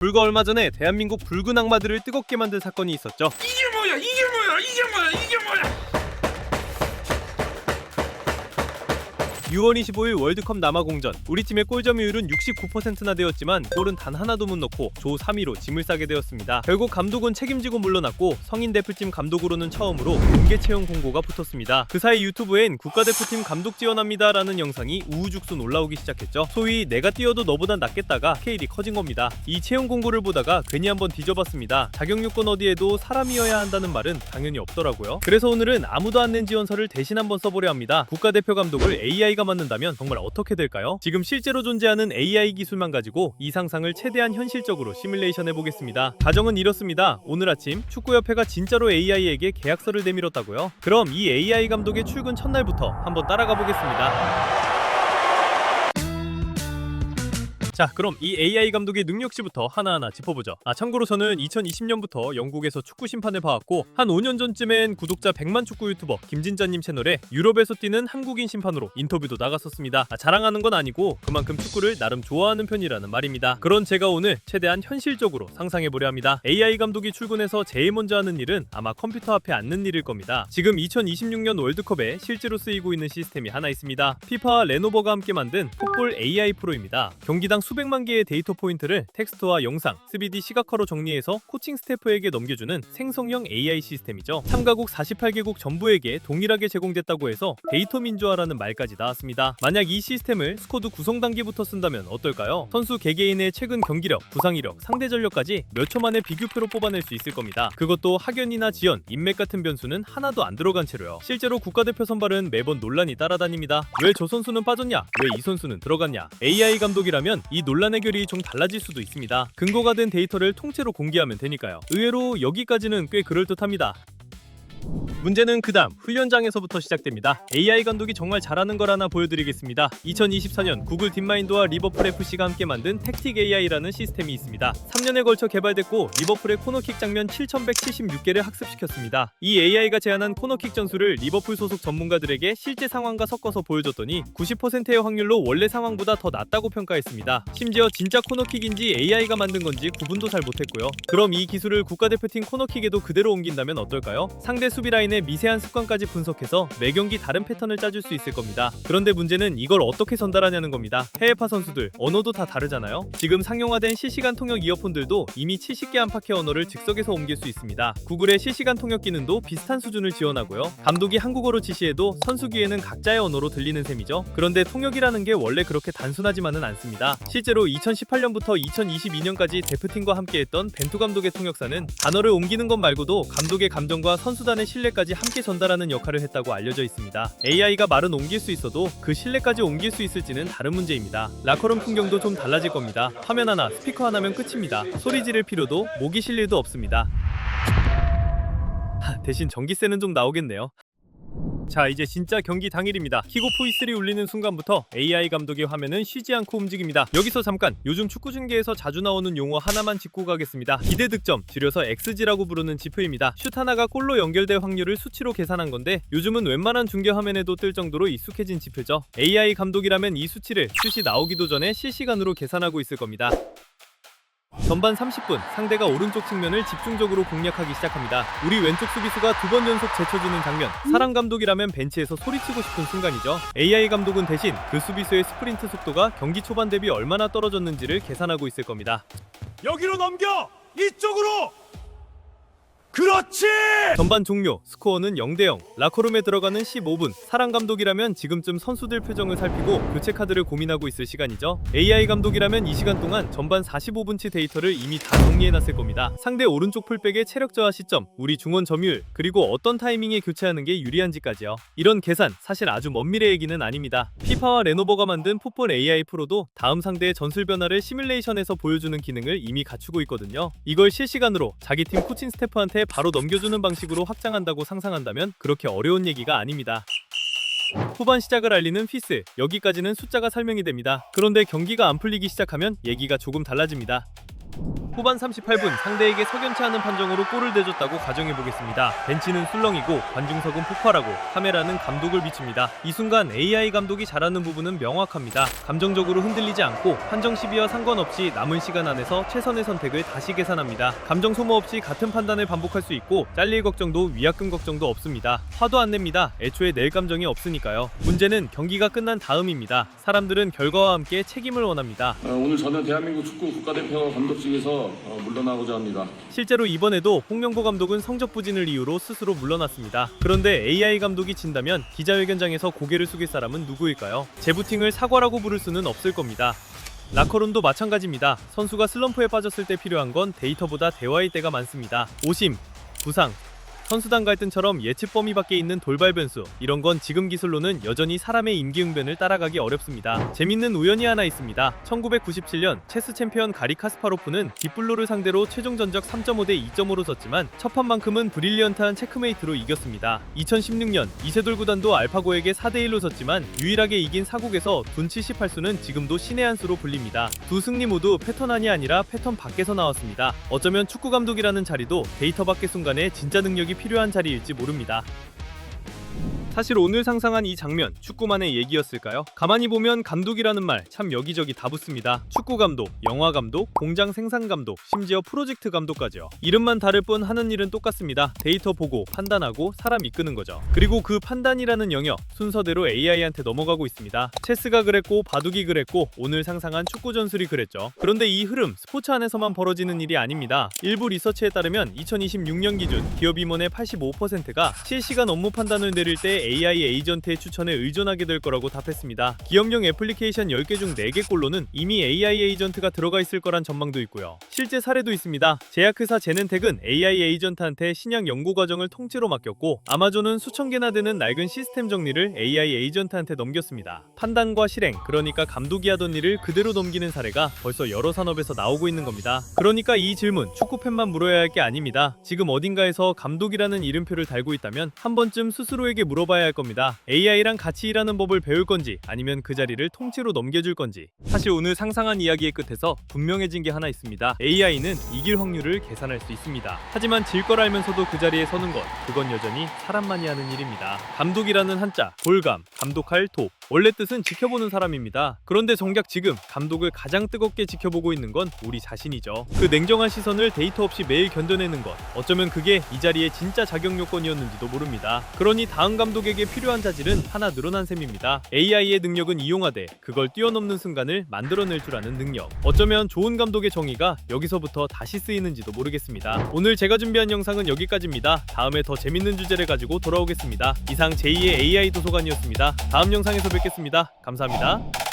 불과 얼마 전에 대한민국 붉은 악마들을 뜨겁게 만든 사건이 있었죠. 이게 뭐야? 이게 뭐야? 이게 뭐야? 이게 뭐야? 6월 25일 월드컵 남아공전, 우리 팀의 골점유율은 69%나 되었지만 골은 단 하나도 못 넣고 조 3위로 짐을 싸게 되었습니다. 결국 감독은 책임지고 물러났고 성인 대표팀 감독으로는 처음으로 공개 채용 공고가 붙었습니다. 그 사이 유튜브엔 국가대표팀 감독 지원합니다 라는 영상이 우후죽순 올라오기 시작했죠. 소위 내가 뛰어도 너보단 낫겠다가 스케일이 커진 겁니다. 이 채용 공고를 보다가 괜히 한번 뒤져봤습니다. 자격 요건 어디에도 사람이어야 한다는 말은 당연히 없더라고요. 그래서 오늘은 아무도 안 낸 지원서를 대신 한번 써보려 합니다. 국가대표 감독을 AI가 만든다면 정말 어떻게 될까요? 지금 실제로 존재하는 AI 기술만 가지고 이 상상을 최대한 현실적으로 시뮬레이션 해보겠습니다. 가정은 이렇습니다. 오늘 아침 축구협회가 진짜로 AI에게 계약서를 내밀었다고요? 그럼 이 AI 감독의 출근 첫날부터 한번 따라가 보겠습니다. 자, 그럼 이 AI 감독의 능력치부터 하나하나 짚어보죠. 참고로 저는 2020년부터 영국에서 축구 심판을 봐왔고 한 5년 전쯤엔 구독자 100만 축구 유튜버 김진자님 채널에 유럽에서 뛰는 한국인 심판으로 인터뷰도 나갔었습니다. 자랑하는 건 아니고 그만큼 축구를 나름 좋아하는 편이라는 말입니다. 그런 제가 오늘 최대한 현실적으로 상상해보려 합니다. AI 감독이 출근해서 제일 먼저 하는 일은 아마 컴퓨터 앞에 앉는 일일 겁니다. 지금 2026년 월드컵에 실제로 쓰이고 있는 시스템이 하나 있습니다. 피파와 레노버가 함께 만든 풋볼 AI 프로입니다. 경기당 수백만 개의 데이터 포인트를 텍스트와 영상, 3D 시각화로 정리해서 코칭 스태프에게 넘겨주는 생성형 AI 시스템이죠. 참가국 48개국 전부에게 동일하게 제공됐다고 해서 데이터 민주화라는 말까지 나왔습니다. 만약 이 시스템을 스쿼드 구성 단계부터 쓴다면 어떨까요? 선수 개개인의 최근 경기력, 부상 이력, 상대 전력까지 몇 초 만에 비교표로 뽑아낼 수 있을 겁니다. 그것도 학연이나 지연, 인맥 같은 변수는 하나도 안 들어간 채로요. 실제로 국가대표 선발은 매번 논란이 따라다닙니다. 왜 저 선수는 빠졌냐? 왜 이 선수는 들어갔냐? AI 감독이라면 이 논란 해결이 좀 달라질 수도 있습니다. 근거가 된 데이터를 통째로 공개하면 되니까요. 의외로 여기까지는 꽤 그럴듯합니다. 문제는 그 다음 훈련장에서부터 시작됩니다. AI 감독이 정말 잘하는 걸 하나 보여드리겠습니다. 2024년 구글 딥마인드와 리버풀 FC가 함께 만든 택틱 AI라는 시스템이 있습니다. 3년에 걸쳐 개발됐고 리버풀의 코너킥 장면 7176개를 학습시켰습니다. 이 AI가 제안한 코너킥 전술을 리버풀 소속 전문가들에게 실제 상황과 섞어서 보여줬더니 90%의 확률로 원래 상황보다 더 낫다고 평가했습니다. 심지어 진짜 코너킥인지 AI가 만든 건지 구분도 잘 못했고요. 그럼 이 기술을 국가대표팀 코너킥에도 그대로 옮긴다면 어떨까요? 상대 수비 라인의 미세한 습관까지 분석해서 매 경기 다른 패턴을 짜줄 수 있을 겁니다. 그런데 문제는 이걸 어떻게 전달하냐는 겁니다. 해외파 선수들 언어도 다 다르잖아요. 지금 상용화된 실시간 통역 이어폰들도 이미 70개 안팎의 언어를 즉석에서 옮길 수 있습니다. 구글의 실시간 통역 기능도 비슷한 수준을 지원하고요. 감독이 한국어로 지시해도 선수 귀에는 각자의 언어로 들리는 셈이죠. 그런데 통역이라는 게 원래 그렇게 단순하지만은 않습니다. 실제로 2018년부터 2022년까지 대표팀과 함께했던 벤투 감독의 통역사는 단어를 옮기는 것 말고도 감독의 감정과 선수단의 신뢰까지 함께 전달하는 역할을 했다고 알려져 있습니다. AI가 말은 옮길 수 있어도 그 신뢰까지 옮길 수 있을지는 다른 문제입니다. 라커룸 풍경도 좀 달라질 겁니다. 화면 하나, 스피커 하나면 끝입니다. 소리 지를 필요도, 목이 쉴 일도 없습니다. 대신 전기세는 좀 나오겠네요. 자, 이제 진짜 경기 당일입니다. 킥오프 휘슬이 울리는 순간부터 AI 감독의 화면은 쉬지 않고 움직입니다. 여기서 잠깐 요즘 축구 중계에서 자주 나오는 용어 하나만 짚고 가겠습니다. 기대 득점, 줄여서 XG라고 부르는 지표입니다. 슛 하나가 골로 연결될 확률을 수치로 계산한 건데 요즘은 웬만한 중계 화면에도 뜰 정도로 익숙해진 지표죠. AI 감독이라면 이 수치를 슛이 나오기도 전에 실시간으로 계산하고 있을 겁니다. 전반 30분, 상대가 오른쪽 측면을 집중적으로 공략하기 시작합니다. 우리 왼쪽 수비수가 2번 연속 제쳐주는 장면, 사람 감독이라면 벤치에서 소리치고 싶은 순간이죠. AI 감독은 대신 그 수비수의 스프린트 속도가 경기 초반 대비 얼마나 떨어졌는지를 계산하고 있을 겁니다. 여기로 넘겨! 이쪽으로! 그렇지! 전반 종료, 스코어는 0대0. 라커룸에 들어가는 15분. 사람 감독이라면 지금쯤 선수들 표정을 살피고 교체 카드를 고민하고 있을 시간이죠. AI 감독이라면 이 시간 동안 전반 45분치 데이터를 이미 다 정리해놨을 겁니다. 상대 오른쪽 풀백의 체력 저하 시점, 우리 중원 점유율, 그리고 어떤 타이밍에 교체하는 게 유리한지까지요. 이런 계산 사실 아주 먼 미래 얘기는 아닙니다. 피파와 레노버가 만든 풋볼 AI 프로도 다음 상대의 전술 변화를 시뮬레이션에서 보여주는 기능을 이미 갖추고 있거든요. 이걸 실시간으로 자기 팀 코칭 스태프한테 바로 넘겨주는 방식으로 확장한다고 상상한다면 그렇게 어려운 얘기가 아닙니다. 후반 시작을 알리는 휘슬, 여기까지는 숫자가 설명이 됩니다. 그런데 경기가 안 풀리기 시작하면 얘기가 조금 달라집니다. 후반 38분 상대에게 석연치 않은 판정으로 골을 대줬다고 가정해보겠습니다. 벤치는 술렁이고 관중석은 폭발하고 카메라는 감독을 비춥니다. 이 순간 AI 감독이 잘하는 부분은 명확합니다. 감정적으로 흔들리지 않고 판정 시비와 상관없이 남은 시간 안에서 최선의 선택을 다시 계산합니다. 감정 소모 없이 같은 판단을 반복할 수 있고 잘릴 걱정도 위약금 걱정도 없습니다. 화도 안 냅니다. 애초에 낼 감정이 없으니까요. 문제는 경기가 끝난 다음입니다. 사람들은 결과와 함께 책임을 원합니다. 오늘 저는 대한민국 축구 국가대표 감독직에서 물러나고자 합니다. 실제로 이번에도 홍명보 감독은 성적 부진을 이유로 스스로 물러났습니다. 그런데 AI 감독이 진다면 기자회견장에서 고개를 숙일 사람은 누구일까요? 재부팅을 사과라고 부를 수는 없을 겁니다. 라커룸도 마찬가지입니다. 선수가 슬럼프에 빠졌을 때 필요한 건 데이터보다 대화의 때가 많습니다. 오심, 부상, 선수단 갈등처럼 예측 범위 밖에 있는 돌발 변수, 이런 건 지금 기술로는 여전히 사람의 임기응변을 따라가기 어렵습니다. 재밌는 우연이 하나 있습니다. 1997년 체스 챔피언 가리 카스파로프는 딥블루를 상대로 최종 전적 3.5대 2.5로 졌지만 첫 판만큼은 브릴리언트한 체크메이트로 이겼습니다. 2016년 이세돌 구단도 알파고에게 4대1로 졌지만 유일하게 이긴 사국에서 둔 78수는 지금도 신의 한 수로 불립니다. 두 승리 모두 패턴 안이 아니라 패턴 밖에서 나왔습니다. 어쩌면 축구 감독이라는 자리도 데이터 밖의 순간에 진짜 능력이 필요한 자리일지 모릅니다. 사실 오늘 상상한 이 장면, 축구만의 얘기였을까요? 가만히 보면 감독이라는 말 참 여기저기 다 붙습니다. 축구 감독, 영화 감독, 공장 생산 감독, 심지어 프로젝트 감독까지요. 이름만 다를 뿐 하는 일은 똑같습니다. 데이터 보고 판단하고 사람 이끄는 거죠. 그리고 그 판단이라는 영역 순서대로 AI한테 넘어가고 있습니다. 체스가 그랬고 바둑이 그랬고 오늘 상상한 축구 전술이 그랬죠. 그런데 이 흐름 스포츠 안에서만 벌어지는 일이 아닙니다. 일부 리서치에 따르면 2026년 기준 기업 임원의 85%가 실시간 업무 판단을 내릴 때 AI 에이전트의 추천에 의존하게 될 거라고 답했습니다. 기업용 애플리케이션 10개 중 4개꼴로는 이미 AI 에이전트가 들어가 있을 거란 전망도 있고요. 실제 사례도 있습니다. 제약회사 제넨텍은 AI 에이전트한테 신약 연구 과정을 통째로 맡겼고 아마존은 수천 개나 되는 낡은 시스템 정리를 AI 에이전트한테 넘겼습니다. 판단과 실행, 그러니까 감독이 하던 일을 그대로 넘기는 사례가 벌써 여러 산업에서 나오고 있는 겁니다. 그러니까 이 질문, 축구팬만 물어야 할 게 아닙니다. 지금 어딘가에서 감독이라는 이름표를 달고 있다면 한 번쯤 스스로에게 물어봐야 할 겁니다. AI랑 같이 일하는 법을 배울 건지 아니면 그 자리를 통째로 넘겨줄 건지. 사실 오늘 상상한 이야기의 끝에서 분명해진 게 하나 있습니다. AI는 이길 확률을 계산할 수 있습니다. 하지만 질 걸 알면서도 그 자리에 서는 것, 그건 여전히 사람만이 하는 일입니다. 감독이라는 한자, 볼감, 감독할 독, 원래 뜻은 지켜보는 사람입니다. 그런데 정작 지금 감독을 가장 뜨겁게 지켜보고 있는 건 우리 자신이죠. 그 냉정한 시선을 데이터 없이 매일 견뎌내는 것, 어쩌면 그게 이 자리의 진짜 자격 요건이었는지도 모릅니다. 그러니 다음 감독에게 필요한 자질은 하나 늘어난 셈입니다. AI의 능력은 이용하되 그걸 뛰어넘는 순간을 만들어낼 줄 아는 능력. 어쩌면 좋은 감독의 정의가 여기서부터 다시 쓰이는지도 모르겠습니다. 오늘 제가 준비한 영상은 여기까지입니다. 다음에 더 재밌는 주제를 가지고 돌아오겠습니다. 이상 제2의 AI 도서관이었습니다. 다음 영상에서 뵙겠습니다. 감사합니다.